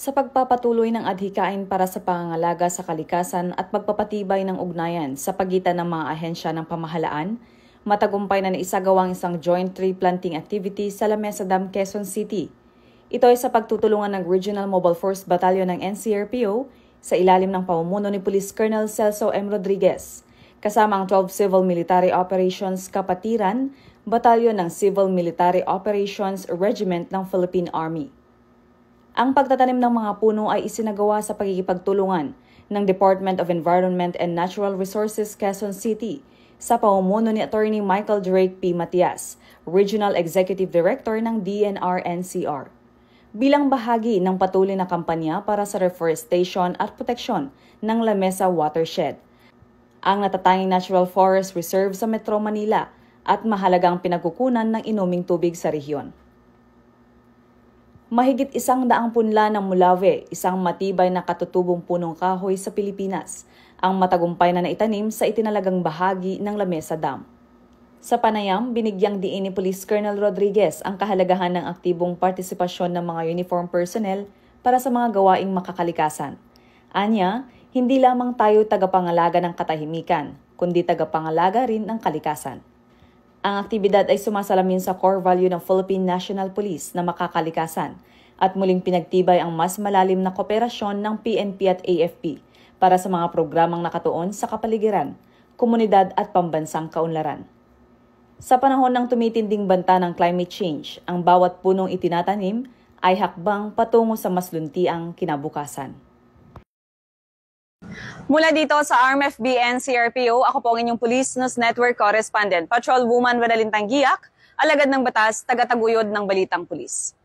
Sa pagpapatuloy ng adhikain para sa pangangalaga sa kalikasan at pagpapatibay ng ugnayan sa pagitan ng mga ahensya ng pamahalaan, matagumpay na naisagawang isang joint tree planting activity sa Lamesa Dam, Quezon City. Ito ay sa pagtutulungan ng Regional Mobile Force Battalion ng NCRPO sa ilalim ng pamumuno ni Police Colonel Celso M. Rodriguez, kasama ang 12 Civil Military Operations Kapatiran, Batalyon ng Civil Military Operations Regiment ng Philippine Army. Ang pagtatanim ng mga puno ay isinagawa sa pagkikipagtulungan ng Department of Environment and Natural Resources Quezon City sa pamumuno ni Attorney Michael Drake P. Matias, Regional Executive Director ng DNR-NCR. Bilang bahagi ng patuloy na kampanya para sa reforestation at proteksyon ng Lamesa Watershed, ang natatanging Natural Forest Reserve sa Metro Manila at mahalagang pinagkukunan ng inuming tubig sa rehiyon. Mahigit 100 punla ng mulave, isang matibay na katutubong punong kahoy sa Pilipinas, ang matagumpay na naitanim sa itinalagang bahagi ng Lamesa Dam. Sa panayam, binigyang diin ni Police Colonel Rodriguez ang kahalagahan ng aktibong partisipasyon ng mga uniform personnel para sa mga gawaing makakalikasan. Anya, hindi lamang tayo tagapangalaga ng katahimikan, kundi tagapangalaga rin ng kalikasan. Ang aktibidad ay sumasalamin sa core value ng Philippine National Police na makakalikasan at muling pinagtibay ang mas malalim na kooperasyon ng PNP at AFP para sa mga programang nakatuon sa kapaligiran, komunidad at pambansang kaunlaran. Sa panahon ng tumitinding banta ng climate change, ang bawat punong itinatanim ay hakbang patungo sa mas luntiang kinabukasan. Mula dito sa ARMFB NCRPO, ako po ang inyong Police News Network Correspondent, Patrolwoman Vanalintang Giyak, alagad ng batas, tagataguyod ng Balitang Pulis.